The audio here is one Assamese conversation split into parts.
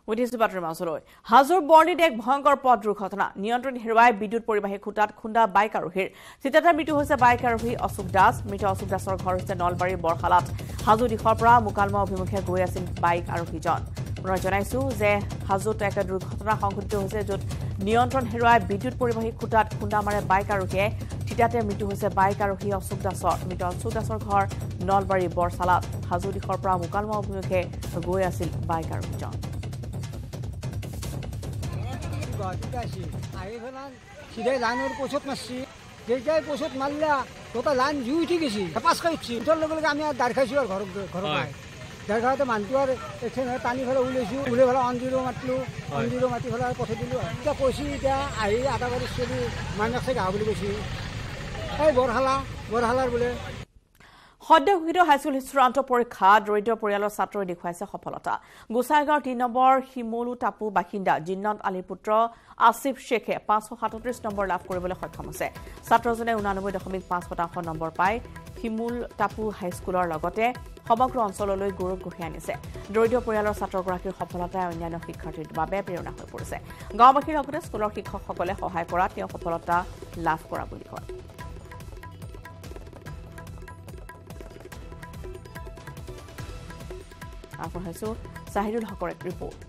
উঠিছো বাতৰি মাছলৈ হাজোৰ বৰ্ণিত এক ভয়ংকৰ পথ দুৰ্ঘটনা নিয়ন্ত্ৰণ হেৰুৱাই বিদ্যুৎ পৰিবাহী খুঁটাত খুন্দা বাইক আৰোহীৰ চিতাতে মৃত্যু হৈছে বাইক আৰোহী অশোক দাস মৃত অশোক দাসৰ ঘৰ হৈছে নলবাৰীৰ বৰশালাত হাজো দিশৰ পৰা মুকালমা অভিমুখে গৈ আছিল বাইক আৰোহীজন পুনৰ জনাইছো যে হাজোত এক দুৰ্ঘটনা সংঘটিত হৈছে য'ত নিয়ন্ত্ৰণ হেৰুৱাই বিদ্যুৎ পৰিবাহী খুঁটাত খুন্দা মাৰে বাইক আৰোহীয়ে চিতাতে মৃত্যু হৈছে বাইক আৰোহী অশোক দাসৰ মৃত অশোক দাসৰ ঘৰ নলবাৰীৰ বৰশালাত হাজো দিশৰ পৰা মুকালমা অভিমুখে গৈ আছিল বাইক আৰোহীজন সিধাই লাইনের পোষত মারছি যেটাই পোষত মারলা তোটা লাইন জুই উঠি গেছি পাঁচ খাই উঠছি উঠার লগে লগে আমি আর দাঁড় খাইছো আর ঘর পাই দাঁড় খাওয়াতে মানুষ আর এখানে টানি ফেলে উলাইছো উলে ফেলে অঞ্জিরো মাতলো অঞ্জিরো মাতি ফেলে পঠাই দিলো এতিয়া কৈছি এতিয়া আহি আধা বাৰী চলি মাইনাক চাই গাহ বুলি কৈছি এই বৰশালাৰ বোলে সদ্য ঘোষিত হাইস্কুল চূড়ান্ত পৰীক্ষা দৰিদ্ৰ পৰিয়ালৰ ছাত্ৰই দেখুৱাইছে সফলতা গোসাইগাঁৱৰ ৩ নম্বৰ শিমলু টাপু বাসিন্দা জিন্নত আলীৰ পুত্ৰ আসিফ শেখে ৫৩৭ নম্বৰ লাভ কৰিবলৈ সক্ষম হৈছে ছাত্ৰজনে ৮৯.৫% নম্বৰ পায় শিমুল টাপু হাইস্কুলৰ লগতে সমগ্ৰ অঞ্চললৈ গৌৰৱ কঢ়িয়াই আনিছে দৰিদ্ৰ পৰিয়ালৰ ছাত্ৰগৰাকীৰ সফলতাই অন্যান্য শিক্ষাৰ্থীৰ বাবে প্ৰেৰণা হৈ পৰিছে গাঁওবাসীৰ লগতে স্কুলৰ শিক্ষকসকলে সহায় কৰাত তেওঁ সফলতা লাভ কৰা বুলি কয় সাহিদুল হকৰ এক ৰিপৰ্ট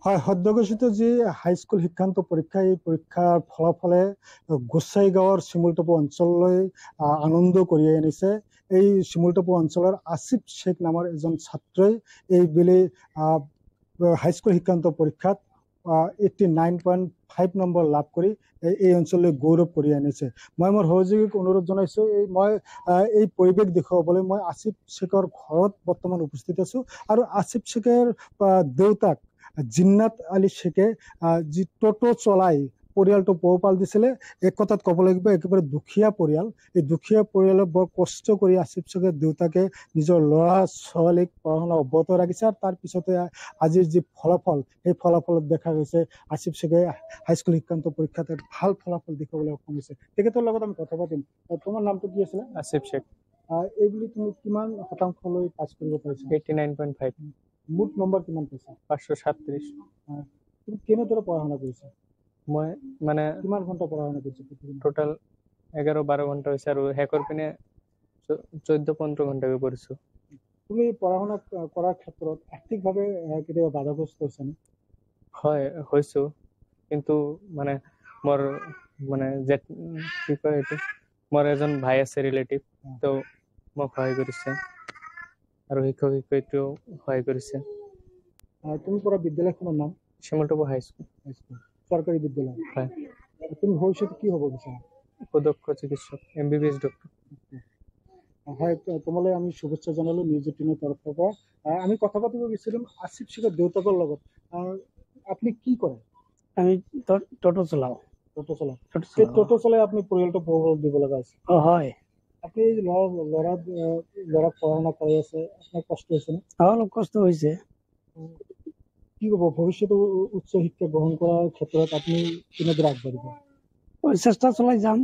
হয় সদ্যঘোষিত যি হাইস্কুল শিক্ষান্ত পৰীক্ষা এই পৰীক্ষাৰ ফলাফলে গোসাইগাঁৱৰ শিমুলটাপু অঞ্চললৈ আনন্দ কঢ়িয়াই আনিছে এই শিমুলটাপু অঞ্চলৰ আসিফ শেখ নামৰ এজন ছাত্ৰই এইবেলি হাইস্কুল শিক্ষান্ত পৰীক্ষাত 89.5 নম্বৰ লাভ কৰি এই অঞ্চললৈ গৌৰৱ কঢ়িয়াই আনিছে মই মোৰ সহযোগীক অনুৰোধ জনাইছো মই এই পৰিৱেশ দেখুৱাবলৈ মই আসিফ শেখৰ ঘৰত বৰ্তমান উপস্থিত আছো আৰু আসিফ শেখৰ দেউতাক জিন্নাত আলী শেখে যি টোটো চলাই পৰিয়ালটো পোহপাল দিছিলে এক কথাত ক'ব লাগিব একেবাৰে দুখীয়া পৰিয়াল এই দুখীয়া পৰিয়ালৰ বৰ কষ্ট কৰি আসিফ শেখৰ দেউতাকে নিজৰ ল'ৰা ছোৱালীক পঢ়া শুনা অব্যাহত ৰাখিছে আৰু তাৰ পিছতে আজিৰ যি ফলাফল সেই ফলাফলত দেখা গৈছে আসিফ শেখে হাইস্কুল শিক্ষান্ত পৰীক্ষাত ভাল ফলাফল দেখুৱাবলৈ সক্ষম হৈছে তেখেতৰ লগত আমি কথা পাতিম তোমাৰ নামটো কি আছিলে আসিফ শেখ এইবুলি তুমি কিমান শতাংশলৈ পাছ কৰিব পাৰিছা 89.5 মুঠ নম্বৰ কিমান পাইছা 537 তুমি কেনেদৰে পঢ়া শুনা কৰিছা মই মানে কিমান ঘণ্টা পঢ়া শুনা কৰিছা টোটাল 11-12 ঘণ্টা হৈছে আৰু হেকৰ পিনে 14-15 ঘণ্টাকৈ পঢ়িছো তুমি পঢ়া শুনা কৰাৰ ক্ষেত্ৰত আৰ্থিকভাৱে কেতিয়াবা বাধাগ্ৰস্ত হৈছানে হয় হৈছো কিন্তু মানে মোৰ মানে কি কয় এইটো মোৰ এজন ভাই আছে ৰিলেটিভ তো মোক সহায় কৰিছে আৰু শিক্ষক শিক্ষয়িত্ৰীও সহায় কৰিছে তুমি পঢ়া বিদ্যালয়খনৰ নাম শিমুলটাপু হাইস্কুল সৰকাৰি বিদ্যালয় হয় তুমি ভবিষ্যতে কি হ'ব বিচাৰা উপদক্ষ চিকিৎসক MBBS ডক্টৰ হয় তোমালৈ আমি শুভেচ্ছা জনালো নিউজ 18 তৰফৰ পৰা আমি কথা পাতিব বিচাৰিম আসিফ শেখৰ দেউতাকৰ লগত আপুনি কি কৰে আমি টোটো চলাও টোটো চলাই আপুনি পৰিয়ালটো পোহপাল দিব লগা আছে হয় আপুনি ল'ৰা পঢ়া শুনা কৰি আছে আপোনাৰ কষ্ট হৈছে অলপ কষ্ট হৈছে কি ক'ব ভৱিষ্যতে উচ্চ শিক্ষা গ্ৰহণ কৰাৰ ক্ষেত্ৰত আপুনি কেনেদৰে আগবাঢ়িব চেষ্টা চলাই যাম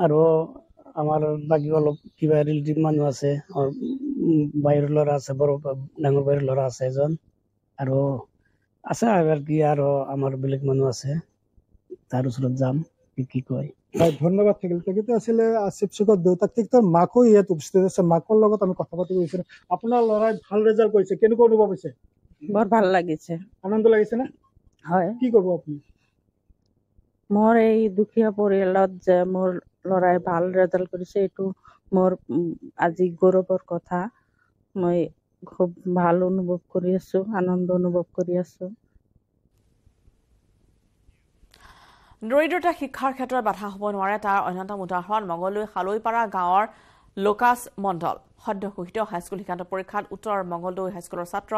আৰু আমাৰ বাকী অলপ কিবা ৰিলেটিভ মানুহ আছে বাহিৰৰ ল'ৰা আছে বৰ ডাঙৰ বাহিৰৰ ল'ৰা আছে এজন আৰু আছে আৰু কি আৰু আমাৰ বেলেগ মানুহ আছে তাৰ ওচৰত যাম কি কয় হয় ধন্যবাদ থাকিল তেখেতে আছিলে আসিফ শেখৰ দেউতাক তেখেতৰ মাকো ইয়াত উপস্থিত আছে মাকৰ লগত আমি কথা পাতিব বিচাৰিম আপোনাৰ ল'ৰাই ভাল ৰিজাল্ট কৰিছে কেনেকুৱা অনুভৱ হৈছে বৰ ভাল লাগিছে আনন্দ লাগিছে না হয় কি ক'ব আপুনি মোৰ এই দুখীয়া পৰিয়ালত যে মোৰ ল'ৰাই ভাল ৰিজাল্ট কৰিছে এইটো মোৰ আজি গৌৰৱৰ কথা মই খুব ভাল অনুভৱ কৰি আছো আনন্দ অনুভৱ কৰি আছো দৰিদ্ৰতা শিক্ষাৰ ক্ষেত্ৰত বাধা হ'ব নোৱাৰে তাৰ অন্যতম উদাহৰণ মংগলদৈ খালৈপাৰা গাঁৱৰ লোকাশ মণ্ডল সদ্য ঘোষিত হাইস্কুল শিক্ষান্ত পৰীক্ষাত উত্তৰ মংগলদৈ হাইস্কুলৰ ছাত্ৰ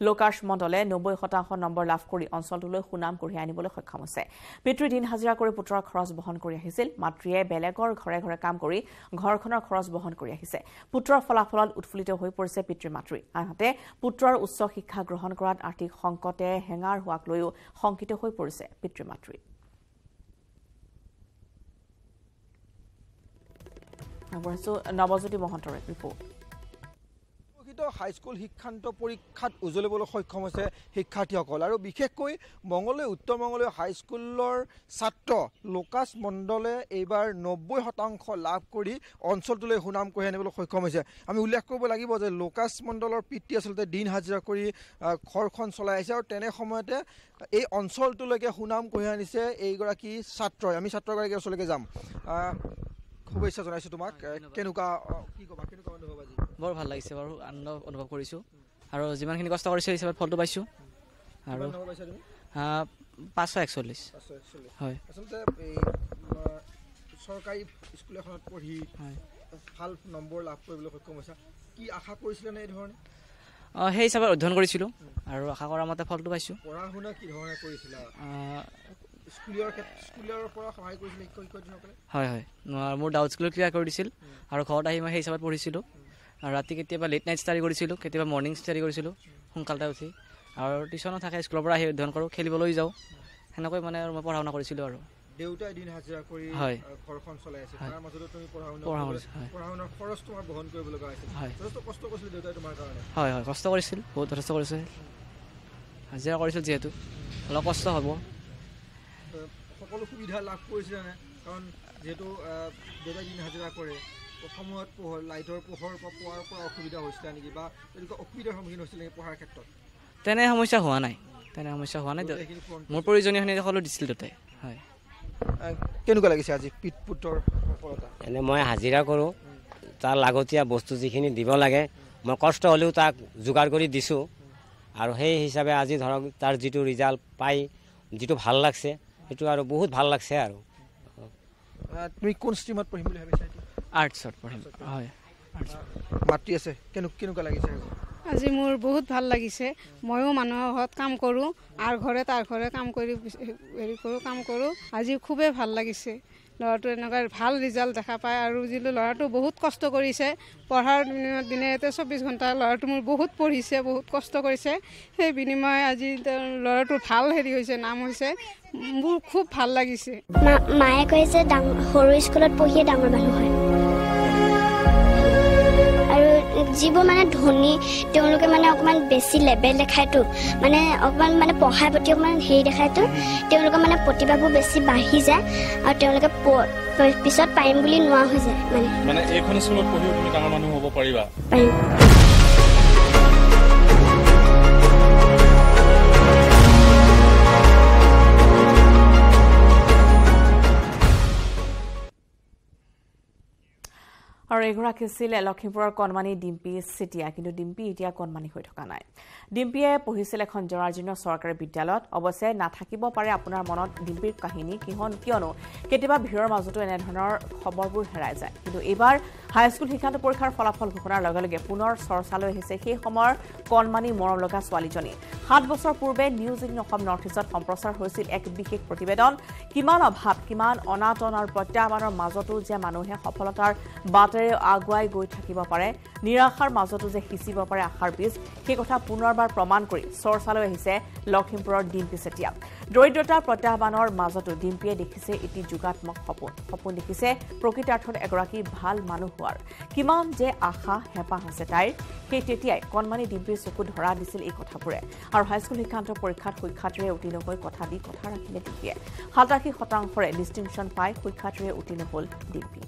লোকাশ মণ্ডলে 90% নম্বৰ লাভ কৰি অঞ্চলটোলৈ সুনাম কঢ়িয়াই আনিবলৈ সক্ষম হৈছে পিতৃ দিন হাজিৰা কৰি পুত্ৰৰ খৰচ বহন কৰি আহিছিল মাতৃয়ে বেলেগৰ ঘৰে ঘৰে কাম কৰি ঘৰখনৰ খৰচ বহন কৰি আহিছে পুত্ৰৰ ফলাফলত উৎফুল্লিত হৈ পৰিছে পিতৃ মাতৃ আনহাতে পুত্ৰৰ উচ্চ শিক্ষা গ্ৰহণ কৰাত আৰ্থিক সংকটে হেঙাৰ হোৱাক লৈও শংকিত হৈ পৰিছে পিতৃ মাতৃ নৱজ্যোতি মহন্তৰ ৰিপৰ্ট আলোকিত হাইস্কুল শিক্ষান্ত পৰীক্ষাত উজ্বলিবলৈ সক্ষম হৈছে শিক্ষাৰ্থীসকল আৰু বিশেষকৈ মঙলদৈ উত্তৰ মঙলদৈ হাইস্কুলৰ ছাত্ৰ লোকাছ মণ্ডলে এইবাৰ 90% লাভ কৰি অঞ্চলটোলৈ সুনাম কঢ়িয়াই আনিবলৈ সক্ষম হৈছে। আমি উল্লেখ কৰিব লাগিব যে লোকাছ মণ্ডলৰ পিতৃ আচলতে দিন হাজিৰা কৰি ঘৰখন চলাই আহিছে আৰু তেনে সময়তে এই অঞ্চলটোলৈকে সুনাম কঢ়িয়াই আনিছে এইগৰাকী ছাত্ৰই। আমি ছাত্ৰগৰাকীৰ ওচৰলৈকে যাম। শুভেচ্ছা জনাইছোঁ তোমাক। কেনেকুৱা কি ক'বা, কেনেকুৱা অনুভৱ আজি? বৰ ভাল লাগিছে, বাৰু আনন্দ অনুভৱ কৰিছোঁ আৰু যিমানখিনি কষ্ট কৰিছোঁ সেই হিচাপত ফলটো পাইছোঁ। আৰু 541 হয়। আচলতে এই চৰকাৰী স্কুল এখনত পঢ়ি ভাল নম্বৰ লাভ কৰিবলৈ সক্ষম হৈছে, কি আশা কৰিছিলে নে এই ধৰণে? সেই হিচাপত অধ্যয়ন কৰিছিলোঁ আৰু আশা কৰা মতে ফলটো পাইছোঁ। পঢ়া শুনা কি ধৰণে কৰিছিলা? স্কুলৰ পৰা সহায় কৰিছিলে শিক্ষক-শিক্ষয়িত্ৰীসকলে? হয় হয়, মোৰ ডাউট স্কুলত ক্লিয়াৰ কৰি দিছিল আৰু ঘৰত আহি মই সেই হিচাপত পঢ়িছিলোঁ আৰু ৰাতি কেতিয়াবা লেট নাইট ষ্টাডি কৰিছিলোঁ, কেতিয়াবা মৰ্ণিং ষ্টাডি কৰিছিলোঁ সোনকালতে উঠি, আৰু টিউশ্যনো থাকে, স্কুলৰ পৰা আহি অধ্যয়ন কৰোঁ, খেলিবলৈ যাওঁ, সেনেকৈ মানে মই পঢ়া শুনা কৰিছিলোঁ। আৰু দেউতাই দিন হাজিৰা কৰি ঘৰখন চলাই আছে, তাৰ মাজতো তুমি পঢ়া শুনাৰ খৰচ তোমাৰ বহন কৰিব লগা হৈছিল। যথেষ্ট কষ্ট কৰিছিল দেউতাই তোমাৰ কাৰণে? হয় হয়, কষ্ট কৰিছিল, বহুত যথেষ্ট কৰিছিল, হাজিৰা কৰিছিল যিহেতু অলপ কষ্ট হ'ব। সকলো সুবিধা লাভ কৰিছিলেনে? কাৰণ যিহেতু দেউতাই দিন হাজিৰা কৰে, সময়ত লাইটৰ পোহৰ পোৱাৰ পৰা অসুবিধা হৈছিলে নেকি, বা তেনেকুৱা অসুবিধাৰ সন্মুখীন হৈছিলে নেকি পঢ়াৰ ক্ষেত্ৰত? তেনে সমস্যা হোৱা নাই, মোৰ প্ৰয়োজনীয়খিনি সকলো দিছিল দেউতাই। হয়। কেনেকুৱা লাগিছে আজি পিত পুত্ৰৰ সফলতা? এনে মই হাজিৰা কৰোঁ, তাৰ লাগতীয়া বস্তু যিখিনি দিব লাগে মই কষ্ট হ'লেও তাক যোগাৰ কৰি দিছোঁ, আৰু সেই হিচাপে আজি ধৰক তাৰ যিটো ৰিজাল্ট পাই যিটো ভাল লাগছে সেইটো আৰু বহুত ভাল লাগছে। আৰু তুমি কোন ষ্ট্ৰীমত পঢ়িম বুলি ভাবিছা? আৰ্টছত পঢ়িম। হয়, মাতৃ আছে, কেনেকুৱা লাগিছে আজি? মোৰ বহুত ভাল লাগিছে। ময়ো মানুহৰ ঘৰত কাম কৰোঁ, আৰু ঘৰে তাৰ ঘৰে কাম কৰি কাম কৰোঁ। আজি খুবেই ভাল লাগিছে। ল'ৰাটো এনেকুৱা ভাল ৰিজাল্ট দেখা পায়, আৰু যিটো ল'ৰাটো বহুত কষ্ট কৰিছে পঢ়াৰ দিনে 24 ঘণ্টা ল'ৰাটো মোৰ বহুত পঢ়িছে, বহুত কষ্ট কৰিছে, সেই বিনিময়ে আজি ল'ৰাটোৰ ভাল হৈছে, নাম হৈছে, মোৰ খুব ভাল লাগিছে। মায়ে কৈছে সৰু স্কুলত পঢ়িয়ে ডাঙৰ মানুহ হয়, আৰু যিবোৰ মানে ধনী তেওঁলোকে মানে অকণমান বেছি লেবেল দেখায়তো, মানে অকণমান মানে পঢ়াৰ প্ৰতি অকণমান হেৰি দেখায়তো, তেওঁলোকৰ মানে প্ৰতিভাবোৰ বেছি বাঢ়ি যায়, আৰু তেওঁলোকে পিছত পাৰিম বুলি নোৱাৰা হৈ যায়। মানে এইখন স্কুলত পঢ়িও তুমি ডাঙৰ মানুহ হ'ব পাৰিবা? পাৰিম। আৰু এগৰাকী আছিল লখিমপুৰৰ কণমানি ডিম্পী চেতিয়া, কিন্তু ডিম্পী এতিয়া কণমানি হৈ থকা নাই। ডিম্পীয়ে পঢ়িছিল এখন জৰাজীৰ্ণ চৰকাৰী বিদ্যালয়ত। অৱশ্যে নাথাকিব পাৰে আপোনাৰ মনত ডিম্পীৰ কাহিনী, কিয়নো কেতিয়াবা ভিৰৰ মাজতো এনেধৰণৰ খবৰবোৰ হেৰাই যায়। কিন্তু এইবাৰ হাইস্কুল শিক্ষান্ত পৰীক্ষাৰ ফলাফল ঘোষণাৰ লগে লগে পুনৰ চৰ্চালৈ আহিছে সেই সময়ৰ কণমানি মৰম লগা ছোৱালীজনী। 7 বছৰ পূৰ্বে নিউজ 18 অসম নৰ্থ ইষ্টত সম্প্ৰচাৰ হৈছিল এক বিশেষ প্ৰতিবেদন। কিমান অভাৱ, কিমান অনাটন আৰু প্ৰত্যাহ্বানৰ মাজতো যে মানুহে সফলতাৰ বাটেৰে আগুৱাই গৈ থাকিব পাৰে, নিৰাশাৰ মাজতো যে সিঁচিব পাৰে আশাৰ বীজ, সেই কথা পুনৰবাৰ প্ৰমাণ কৰি চৰ্চালৈ আহিছে লখিমপুৰৰ ডিম্পী চেতিয়া। দৰিদ্ৰতাৰ প্ৰত্যাহ্বানৰ মাজতো ডিম্পীয়ে দেখিছে এটি যোগাত্মক সপোন দেখিছে প্ৰকৃতাৰ্থত এগৰাকী ভাল মানুহ হোৱাৰ। কিমান যে আশা হেঁপাহ আছে তাইৰ, সেই তেতিয়াই কণমানি ডিম্পীৰ চকুত ধৰা দিছিল এই কথাবোৰে। আৰু হাইস্কুল শিক্ষান্ত পৰীক্ষাত সুখ্যাতিৰে উত্তীৰ্ণ হৈ কথা দি কথা ৰাখিলে ডিম্পীয়ে। 87% ডিষ্টিংশ্যন পাই সুখ্যাতিৰে উত্তীৰ্ণ হ'ল ডিম্পী।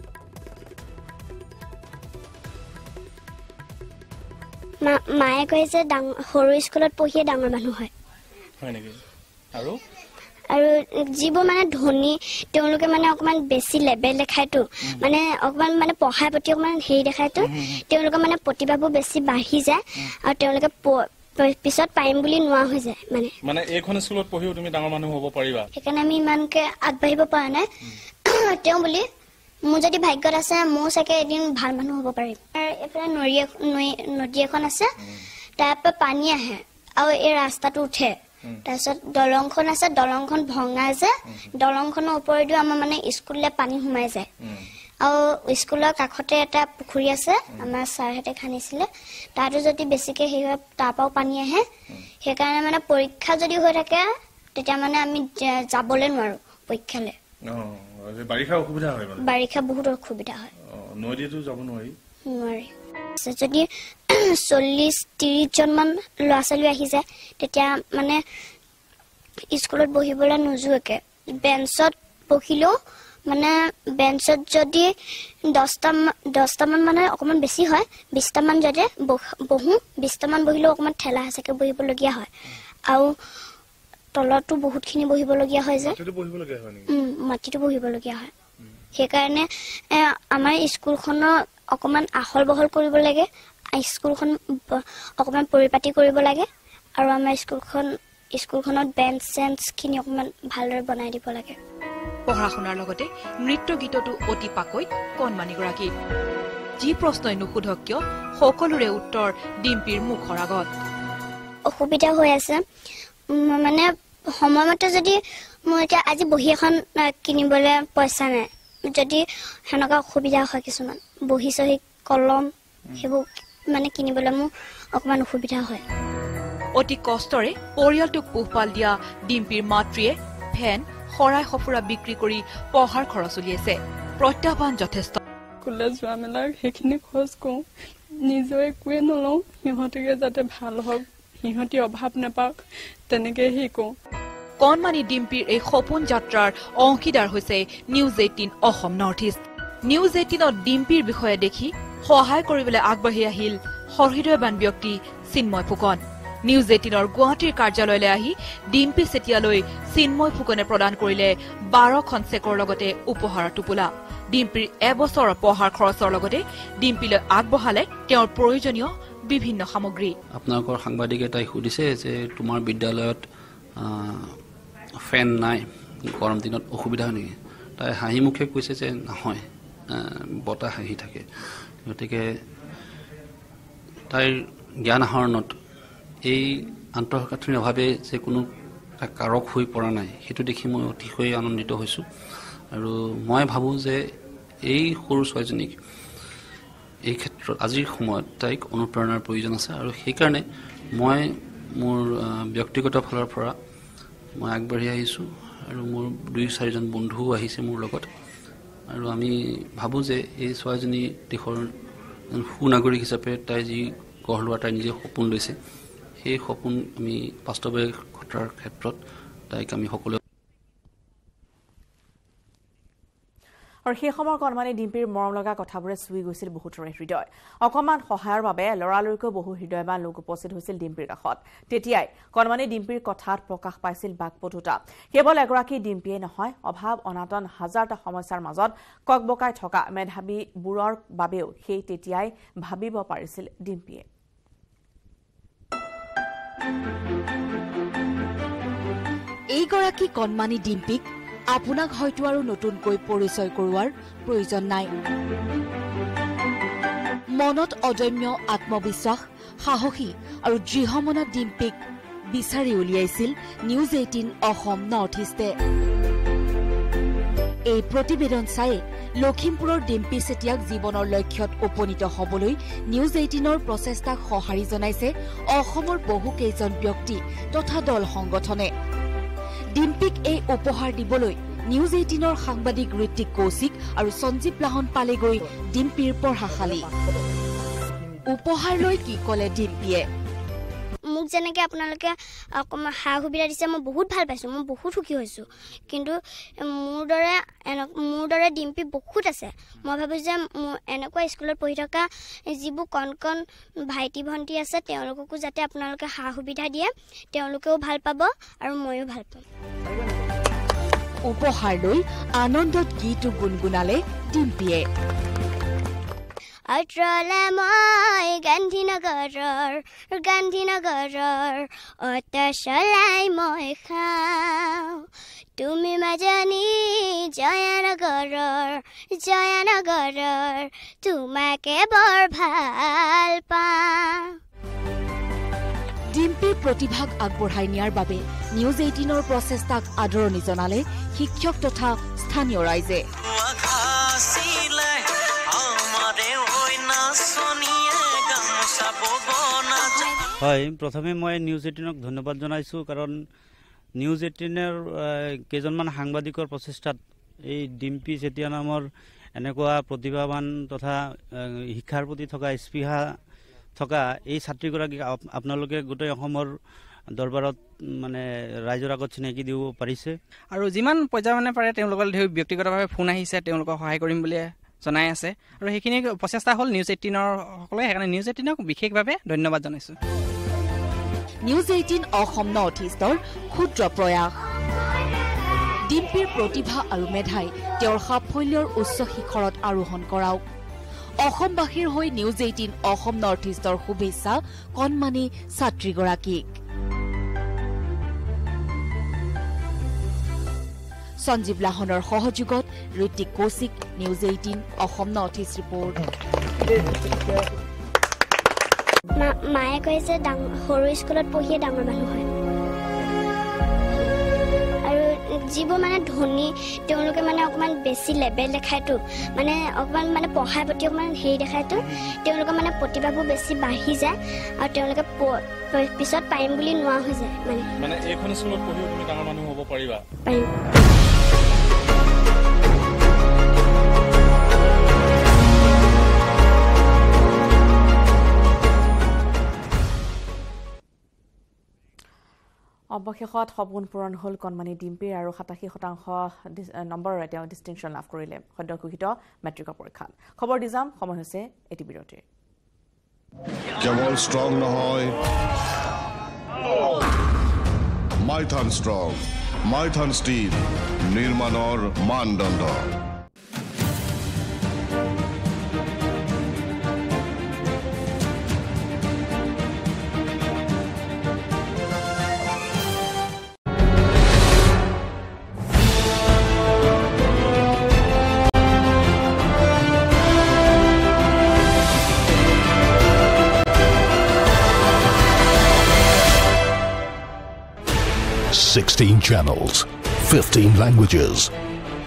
মায়ে কৈছে সৰু স্কুলত পঢ়িয়ে ডাঙৰ মানুহ হয় নেকি? আৰু যিবোৰ মানে ধনী তেওঁলোকে মানে অকণমান বেছি লেবেল দেখায়তো, মানে অকণমান মানে পঢ়াৰ প্ৰতি অকণমান হেৰি দেখায়তো, তেওঁলোকৰ মানে প্ৰতিভাবোৰ বেছি বাঢ়ি যায়, আৰু তেওঁলোকে পিছত পাৰিম বুলি নোৱাৰা হৈ যায়। মানে এইখন স্কুলত পঢ়িও তুমি ডাঙৰ মানুহ হ'ব পাৰিবা? সেইকাৰণে আমি ইমানকে আগবাঢ়িব পৰা নাই। তেওঁ বুলি মোৰ যদি ভাগ্যত আছে, মোৰ চাগে এদিন ভাল মানুহ হ'ব পাৰিম। এইফালে নদী এখন আছে, তাৰ পৰা পানী আহে আৰু এই ৰাস্তাটো উঠে, তাৰপিছত দলংখন আছে, দলংখন ভঙা যে, দলংখনৰ ওপৰেদিও আমাৰ মানে স্কুললৈ পানী সোমাই যায়। আৰু স্কুলৰ কাষতে এটা পুখুৰী আছে, আমাৰ ছাৰহঁতে খান্দিছিলে, তাতো যদি বেছিকে হেৰি হয় তাৰ পৰাও পানী আহে। সেইকাৰণে মানে পৰীক্ষা যদি হৈ থাকে তেতিয়া মানে আমি যাবলৈ নোৱাৰো পৰীক্ষালৈ। বাৰিষা বহুত অসুবিধা হয়, নদীতো যাব নোৱাৰি। যদি 40-30 জনমান ল'ৰা ছোৱালী আহিছে তেতিয়া মানে স্কুলত বহিবলৈ নোযোৱাকে বেঞ্চত বহিলেও মানে বেঞ্চত যদি 10টামান মানে অকণমান বেছি হয় 20টামান যদি বহো 20টামান বহিলেও অকণমান ঠেলা হেঁচাকে বহিবলগীয়া হয় আৰু তলতো বহুতখিনি বহিবলগীয়া হয় যে মাটিতো বহিবলগীয়া হয় সেইকাৰণে আমাৰ স্কুলখনৰ অকণমান আহল বহল কৰিব লাগে স্কুলখন অকণমান পৰিপাটি কৰিব লাগে আৰু আমাৰ স্কুলখনত বেঞ্চ চেঞ্চখিনি অকণমান ভালদৰে বনাই দিব লাগে পঢ়া শুনাৰ লগতে নৃত্য গীততো অতি পাকৈত কণমানিগৰাকী যি প্ৰশ্নই নুসুধক কিয় সকলোৰে উত্তৰ ডিম্পীৰ মুখৰ আগত অসুবিধা হৈ আছে মানে সময়মতে যদি মই এতিয়া আজি বহি এখন কিনিবলৈ পইচা নাই যদি সেনেকুৱা অসুবিধা হয় কিছুমান বহি চহি কলম সেইবোৰ মানে কিনিবলৈ মোৰ অকণমান অসুবিধা হয় অতি কষ্টৰে পৰিয়ালটোক পোহপাল দিয়া ডিম্পীৰ মাতৃয়ে ফেন শৰাই সফুৰা বিক্ৰী কৰি পঢ়াৰ খৰচ উলিয়াইছে প্ৰত্যাহ্বান যথেষ্ট স্কুললৈ যোৱা মেলা সেইখিনি খৰচ কৰোঁ নিজে একোৱে নলওঁ সিহঁতিকে যাতে ভাল হওক সিহঁতি অভাৱ নাপাওক তেনেকৈ শিকোঁ কণমানি ডিম্পীৰ এই সপোন যাত্ৰাৰ অংশীদাৰ হৈছে news 18 Assam north east news 18ত ডিম্পীৰ বিষয়ে দেখি সহায় কৰিবলৈ আগবাঢ়ি আহিল সহৃদয়বান ব্যক্তি চিন্ময় ফুকন নিউজ 18ৰ গুৱাহাটীৰ কাৰ্যালয়লৈ আহি ডিম্পী চেতিয়ালৈ চিন্ময় ফুকনে প্ৰদান কৰিলে 12খন চেকৰ লগতে উপহাৰৰ টোপোলা ডিম্পীৰ এবছৰৰ পঢ়াৰ খৰচৰ লগতে ডিম্পীলৈ আগবঢ়ালে তেওঁৰ প্ৰয়োজনীয় বিভিন্ন সামগ্ৰী আপোনালোকৰ সাংবাদিক এটাই সুধিছে যে তোমাৰ বিদ্যালয়ত ফেন নাই গৰম দিনত অসুবিধা হয় নেকি তাই হাঁহি মুখে কৈছে যে নহয় বতাহ আহি থাকে গতিকে তাইৰ জ্ঞান আহৰণত এই আন্তঃগাঁথনিৰ অভাৱে যে কোনো কাৰক হৈ পৰা নাই সেইটো দেখি মই অতিশয় আনন্দিত হৈছোঁ আৰু মই ভাবোঁ যে এই সৰু ছোৱালীজনীক এই ক্ষেত্ৰত আজিৰ সময়ত তাইক অনুপ্ৰেৰণাৰ প্ৰয়োজন আছে আৰু সেইকাৰণে মই মোৰ ব্যক্তিগত ফালৰ পৰা মই আগবাঢ়ি আহিছোঁ আৰু মোৰ 2-4জন বন্ধুও আহিছে মোৰ লগত আৰু আমি ভাবোঁ যে এই ছোৱালীজনী দেশৰ সুনাগৰিক হিচাপে তাই যি গঢ় লোৱা তাই নিজে সপোন লৈছে সেই সপোন আমি বাস্তৱে ঘটাৰ ক্ষেত্ৰত তাইক আমি সকলোৱে আৰু সেই সময়ৰ কণমানি ডিম্পীৰ মৰম লগা কথাবোৰে চুই গৈছিল বহুতৰে হৃদয় অকণমান সহায়ৰ বাবে লৰালৰিকৈ বহু হৃদয়বান লোক উপস্থিত হৈছিল ডিম্পীৰ কাষত তেতিয়াই কণমানি ডিম্পীৰ কথাত প্ৰকাশ পাইছিল বাকপটুতা কেৱল এগৰাকী ডিম্পীয়ে নহয় অভাৱ অনাটন হাজাৰটা সমস্যাৰ মাজত ককবকাই থকা মেধাৱীবোৰৰ বাবেও সেই তেতিয়াই ভাবিব পাৰিছিল ডিম্পীয়ে এইগৰাকী কণমানি ডিম্পীক আপোনাক হয়তো আৰু নতুনকৈ পৰিচয় কৰোৱাৰ প্ৰয়োজন নাই মনত অদম্য আত্মবিশ্বাস সাহসী আৰু দৃঢ়মনা ডিম্পীক বিচাৰি উলিয়াইছিল নিউজ 18 অসম নৰ্থ ইষ্টে এই প্ৰতিবেদন চাই লখিমপুৰৰ ডিম্পী চেতিয়াক জীৱনৰ লক্ষ্যত উপনীত হ'বলৈ নিউজ 18ৰ প্ৰচেষ্টাক সঁহাৰি জনাইছে অসমৰ বহু কেইজন ব্যক্তি তথা দল সংগঠনে ডিম্পীক এই উপহাৰ দিবলৈ নিউজ 18ৰ সাংবাদিক ঋত্বিক কৌশিক আৰু সঞ্জীৱ লাহন পালেগৈ ডিম্পীৰ পঢ়াশালী উপহাৰ লৈ কি ক'লে ডিম্পীয়ে মোক যেনেকৈ আপোনালোকে অকণমান সা সুবিধা দিছে মই বহুত ভাল পাইছোঁ মই বহুত সুখী হৈছোঁ কিন্তু মোৰ দৰে ডিম্পী বহুত আছে মই ভাবোঁ যে এনেকুৱা স্কুলত পঢ়ি থকা যিবোৰ কণ কণ ভাইটি ভণ্টি আছে তেওঁলোককো যাতে আপোনালোকে সা সুবিধা দিয়ে তেওঁলোকেও ভাল পাব আৰু ময়ো ভাল পাম উপহাৰ লৈ আনন্দত গীতো গুণগুণালে ডিম্পীয়ে আত্ৰলে মই গান্ধীনগৰৰ অট চলাই মই খাওঁ তুমি মাজনী জয়ানগৰৰ তোমাকে বৰ ভাল পাওঁ ডিম্পীৰ প্ৰতিভাক আগবঢ়াই নিয়াৰ বাবে নিউজ 18ৰ প্ৰচেষ্টাক আদৰণি জনালে শিক্ষক তথা স্থানীয় ৰাইজে হয় প্ৰথমে মই নিউজ 18ক ধন্যবাদ জনাইছোঁ কাৰণ নিউজ 18ৰ কেইজনমান সাংবাদিকৰ প্ৰচেষ্টাত এই ডিম্পী চেতিয়া নামৰ এনেকুৱা প্ৰতিভাৱান তথা শিক্ষাৰ প্ৰতি থকা স্পৃহা থকা এই ছাত্ৰীগৰাকীক আপোনালোকে গোটেই অসমৰ দৰবাৰত মানে ৰাইজৰ আগত চিনাকি দিব পাৰিছে আৰু যিমান পৰ্যায় মানে পাৰে তেওঁলোকৰ ব্যক্তিগতভাৱে ফোন আহিছে তেওঁলোকক সহায় কৰিম বুলি জনাই আছে আৰু সেইখিনি প্ৰচেষ্টা হ'ল নিউজ 18ৰ সকলে সেইকাৰণে নিউজ 18ক বিশেষভাৱে ধন্যবাদ জনাইছোঁ নিউজ 18 অসম নৰ্থ ইষ্টৰ ক্ষুদ্ৰ প্ৰয়াস ডিম্পিৰ প্ৰতিভা আৰু মেধাই তেওঁৰ সাফল্যৰ উচ্চ শিখৰত আৰোহণ কৰাওক অসমবাসীৰ হৈ নিউজ 18 অসম নৰ্থ ইষ্টৰ শুভেচ্ছা কণমানি ছাত্ৰীগৰাকীক সঞ্জীৱ লাহনৰ সহযোগত Ritik Kaushik News 18 Assam north east report মায়ে কয় যে সৰু স্কুলত পঢ়িয়ে ডাঙৰ মানুহ হয় আৰু যিবোৰ মানে ধনী তেওঁলোকে মানে অকণমান বেছি লেবেল দেখায়তো মানে অকণমান মানে পঢ়াৰ প্ৰতি অকণমান হেৰি দেখায়তো তেওঁলোকৰ মানে প্ৰতিভাবোৰ বেছি বাঢ়ি যায় আৰু তেওঁলোকে পিছত পাৰিম বুলি নোৱা হৈ যায় মানে এইখন স্কুলত পঢ়িও তুমি ডাঙৰ মানুহ হ'ব পাৰিবা পাৰিম অৱশেষত সপোন পূৰণ হ'ল কণমানি ডিম্পিৰ আৰু 87% নম্বৰেৰে তেওঁ ডিষ্টিংশ্যন লাভ কৰিলে সদ্য ঘোষিত মেট্ৰিকৰ পৰীক্ষাত খবৰ দি যাম সময় হৈছে এটি বিৰতিৰ কেৱল ষ্ট্ৰং নহয় মাইথান ষ্ট্ৰং মাইথান ষ্টীল নিৰ্মাণৰ মানদণ্ড 16 channels, 15 languages,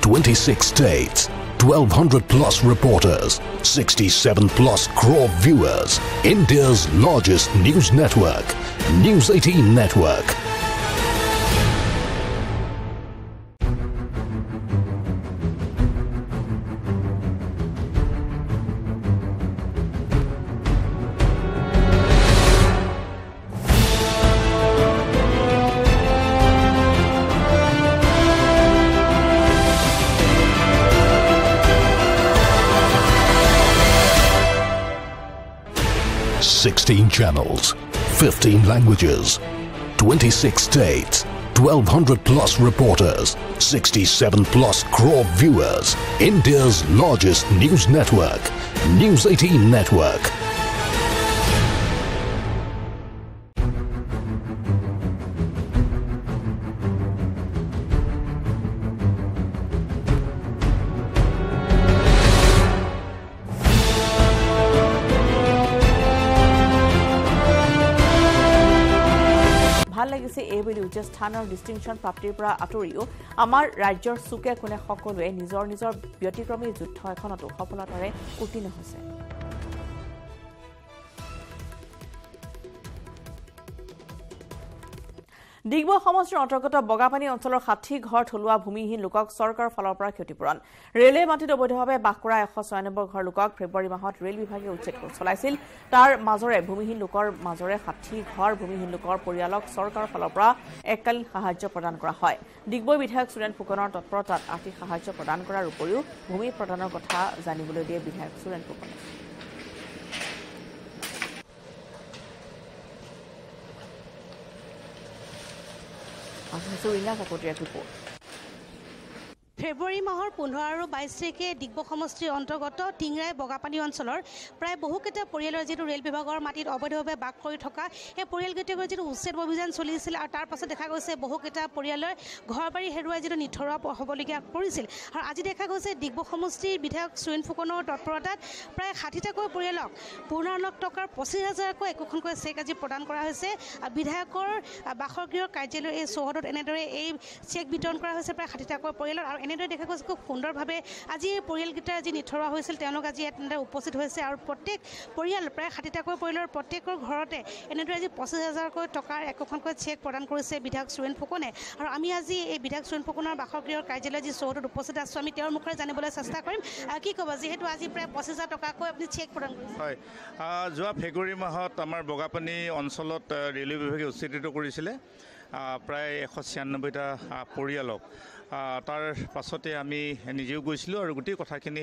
26 states, 1,200 plus reporters, 67 plus crore viewers. India's largest news network, News 18 Network. Channels, 15 languages, 26 states, 1,200 plus reporters, 67 plus crore viewers. India's largest news network, News 18 Network. এইবুলি উচ্চ স্থানৰ ডিষ্টিংশ্যন প্ৰাপ্তিৰ পৰা আঁতৰিও আমাৰ ৰাজ্যৰ চুকে কোণে সকলোৱে নিজৰ নিজৰ ব্যতিক্ৰমী যুদ্ধ এখনতো সফলতাৰে উত্তীৰ্ণ হৈছে ডিগবৈ সমষ্টিৰ অন্তৰ্গত বগাপানী অঞ্চলৰ 60 ঘৰ থলুৱা ভূমিহীন লোকক চৰকাৰৰ ফালৰ পৰা ক্ষতিপূৰণ ৰেলে মাটিত অবৈধভাৱে বাস কৰা 196 ঘৰ লোকক ফেব্ৰুৱাৰী মাহত ৰেল বিভাগে উচ্ছেদ চলাইছিল তাৰ মাজৰে ভূমিহীন লোকৰ মাজৰে 60 ঘৰ ভূমিহীন লোকৰ পৰিয়ালক চৰকাৰৰ ফালৰ পৰা এককালীন সাহায্য প্ৰদান কৰা হয় ডিগবৈ বিধায়ক সুৰেন ফুকনৰ তৎপৰতাত আৰ্থিক সাহায্য প্ৰদান কৰাৰ উপৰিও ভূমি প্ৰদানৰ কথা জানিবলৈ দিয়ে বিধায়ক সুৰেন ফুকনে ফেব্ৰুৱাৰী মাহৰ 15 আৰু 22 তাৰিখে ডিগবৈ সমষ্টিৰ অন্তৰ্গত টিংৰাই বগাপানী অঞ্চলৰ প্ৰায় বহুকেইটা পৰিয়ালৰ যিটো ৰেল বিভাগৰ মাটিত অবৈধভাৱে বাস কৰি থকা সেই পৰিয়ালকেইটাৰ যিটো উচ্ছেদ অভিযান চলিছিল আৰু তাৰ পাছত দেখা গৈছে বহুকেইটা পৰিয়ালৰ ঘৰ বাৰী হেৰুৱাই যিটো নিথৰুৱা হ'বলগীয়া পৰিছিল আৰু আজি দেখা গৈছে ডিগবৈ সমষ্টিৰ বিধায়ক সুৰেন ফুকনৰ তৎপৰতাত প্ৰায় 60টাকৈ পৰিয়ালক 15 লাখ টকাৰ 25,000কৈ একোখনকৈ চেক আজি প্ৰদান কৰা হৈছে বিধায়কৰ বাসগৃহৰ কাৰ্যালয় এই চৌহদত এনেদৰে এই চেক বিতৰণ কৰা হৈছে প্ৰায় 60টাকৈ পৰিয়ালৰ আৰু এনেদৰে দেখা গৈছে খুব সুন্দৰভাৱে আজি এই পৰিয়ালকেইটা আজি নিথৰুৱা হৈছিল তেওঁলোক আজি ইয়াত উপস্থিত হৈছে আৰু প্ৰত্যেক পৰিয়াল প্ৰায় 60টাকৈ পৰিয়ালৰ প্ৰত্যেকৰ ঘৰতে এনেদৰে আজি 25,000কৈ টকাৰ একোখনকৈ চেক প্ৰদান কৰিছে বিধায়ক সুৰেণ ফুকনে আৰু আমি আজি এই বিধায়ক সুৰেণ ফুকনৰ বাসগৃহৰ কাৰ্যালয়ত যি চৌহদত উপস্থিত আছোঁ আমি তেওঁৰ মুখেৰে জানিবলৈ চেষ্টা কৰিম কি ক'ব যিহেতু আজি প্ৰায় 25,000 টকাকৈ আপুনি চেক প্ৰদান কৰিছে হয় যোৱা ফেব্ৰুৱাৰী মাহত আমাৰ বগাপানী অঞ্চলত ৰেলৱে বিভাগে উচ্ছেদিত কৰিছিলে প্ৰায় 196টা পৰিয়ালক তাৰ পাছতে আমি নিজেও গৈছিলোঁ আৰু গোটেই কথাখিনি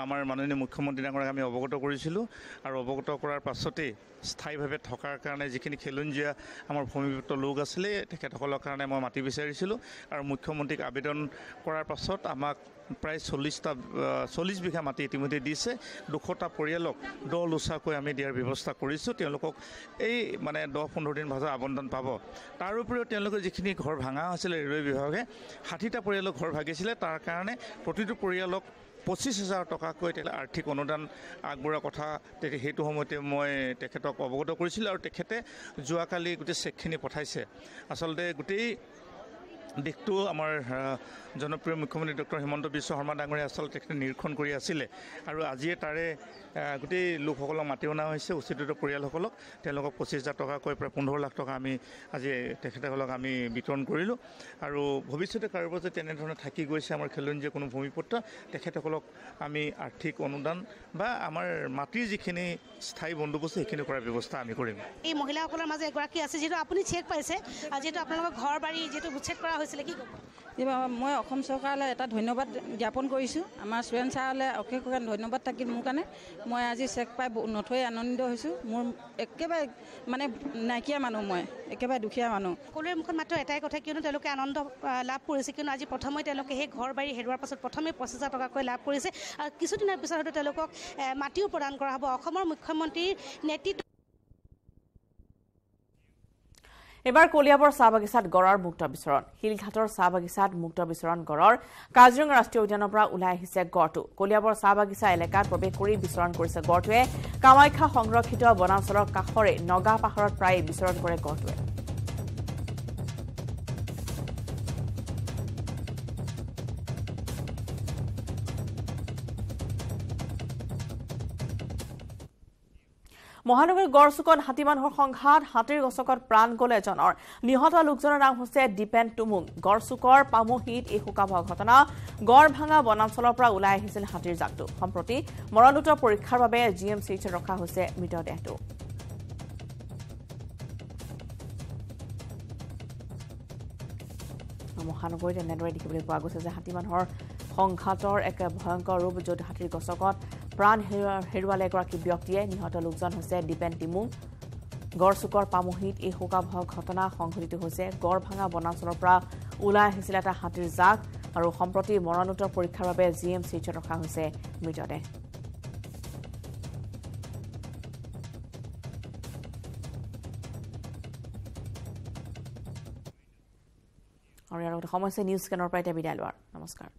আমাৰ মাননীয় মুখ্যমন্ত্ৰী ডাঙৰীয়াক আমি অৱগত কৰিছিলোঁ আৰু অৱগত কৰাৰ পাছতেই স্থায়ীভাৱে থকাৰ কাৰণে যিখিনি খেলঞ্জীয়া আমাৰ ভূমিপুত্ৰ লোক আছিলে তেখেতসকলৰ কাৰণে মই মাটি বিচাৰিছিলোঁ আৰু মুখ্যমন্ত্ৰীক আবেদন কৰাৰ পাছত আমাক প্ৰায় 40 বিঘা মাটি ইতিমধ্যে দিছে 200টা পৰিয়ালক 10 লোচাকৈ আমি দিয়াৰ ব্যৱস্থা কৰিছোঁ তেওঁলোকক এই মানে 10-15 দিন ভাজৰ আবণ্টন পাব তাৰ উপৰিও তেওঁলোকৰ যিখিনি ঘৰ ভাঙা হৈছিলে ৰেলৱে বিভাগে 60টা পৰিয়ালক ঘৰ ভাগিছিলে তাৰ কাৰণে প্ৰতিটো পৰিয়ালক 25,000 টকাকৈ আৰ্থিক অনুদান আগবঢ়োৱাৰ কথা সেইটো সময়তে মই তেখেতক অৱগত কৰিছিলোঁ আৰু তেখেতে যোৱাকালি গোটেই চেকখিনি পঠাইছে আচলতে গোটেই দিশটো আমাৰ জনপ্ৰিয় মুখ্যমন্ত্ৰী ডক্টৰ হিমন্ত বিশ্ব শৰ্মা ডাঙৰীয়াই আচলতে তেখেতে নিৰীক্ষণ কৰি আছিলে আৰু আজিয়ে তাৰে গোটেই লোকসকলক মাতি অনা হৈছে উচ্ছেদিত পৰিয়ালসকলক তেওঁলোকক 25,000 টকাকৈ প্ৰায় 15 লাখ টকা আমি আজি তেখেতসকলক আমি বিতৰণ কৰিলোঁ আৰু ভৱিষ্যতে কাৰোবাৰ যে তেনেধৰণে থাকি গৈছে আমাৰ খেলঞ্জীয়া কোনো ভূমিপুত্ৰ তেখেতসকলক আমি আৰ্থিক অনুদান বা আমাৰ মাটিৰ যিখিনি স্থায়ী বন্দোবস্ত সেইখিনি কৰাৰ ব্যৱস্থা আমি কৰিম এই মহিলাসকলৰ মাজে এগৰাকী আছে যিহেতু আপুনি চেক পাইছে যিহেতু আপোনালোকৰ ঘৰ বাৰী যিহেতু উচ্ছেদ কৰা হৈছিলে কি ক'ব মই অসম চৰকাৰলৈ এটা ধন্যবাদ জ্ঞাপন কৰিছোঁ আমাৰ সুৰেণ ছাৰলৈ অশেষ ধন্যবাদ থাকিল মোৰ কাৰণে মই আজি চেক পাই নথৈ আনন্দিত হৈছোঁ মোৰ একেবাৰে মানে নাইকিয়া মানুহ মই একেবাৰে দুখীয়া মানুহ সকলোৰে মুখত মাত্ৰ এটাই কথা কিয়নো তেওঁলোকে আনন্দ লাভ কৰিছে কিয়নো আজি প্ৰথমে তেওঁলোকে সেই ঘৰ বাৰী হেৰুৱাৰ পাছত প্ৰথমে 25,000 টকাকৈ লাভ কৰিছে আৰু কিছুদিনৰ পিছত হয়তো তেওঁলোকক মাটিও প্ৰদান কৰা হ'ব অসমৰ মুখ্যমন্ত্ৰীৰ নেতৃত্ব এবাৰ কলিয়াবৰ চাহ বাগিচাত গড়ৰ মুক্ত বিচৰণ হিলঘাটৰ চাহ বাগিচাত মুক্ত বিচৰণ গড়ৰ কাজিৰঙা ৰাষ্ট্ৰীয় উদ্যানৰ পৰা ওলাই আহিছে গড়টো কলিয়াবৰ চাহ বাগিচা এলেকাত প্ৰৱেশ কৰি বিচৰণ কৰিছে গড়টোৱে কামাখ্যা সংৰক্ষিত বনাঞ্চলৰ কাষৰে নগা পাহাৰত প্ৰায় বিচৰণ কৰে গড়টোৱে মহানগৰীৰ গড়চুকত হাতী মানুহৰ সংঘাত হাতীৰ গছকত প্ৰাণ গ'ল এজনৰ নিহত লোকজনৰ নাম হৈছে দীপেন টুমুং গড়চুকৰ পামহিত এই শোকাবহ ঘটনা গড় ভাঙা বনাঞ্চলৰ পৰা ওলাই আহিছিল হাতীৰ জাকটো সম্প্ৰতি মৰণোত্তৰ পৰীক্ষাৰ বাবে GMCHত ৰখা হৈছে মৃতদেহটো মহানগৰীত এনেদৰে দেখিবলৈ পোৱা গৈছে যে হাতী মানুহৰ সংঘাতৰ এক ভয়ংকৰ ৰূপ য'ত হাতীৰ গছকত প্ৰাণ হেৰুৱালে এগৰাকী ব্যক্তিয়ে নিহত লোকজন হৈছে দীপেন টিমুং গড়চুকৰ পামহিত এই শোকাবহ ঘটনা সংঘটিত হৈছে গড় ভাঙা বনাঞ্চলৰ পৰা ওলাই আহিছিল এটা হাতীৰ জাক আৰু সম্প্ৰতি মৰণোত্তৰ পৰীক্ষাৰ বাবে GMCHত ৰখা হৈছে মৃতদেহ আৰু ইয়াৰ লগতে সমস্যা নিউজ স্কেনৰ পৰা এতিয়া বিদায় লোৱাৰ নমস্কাৰ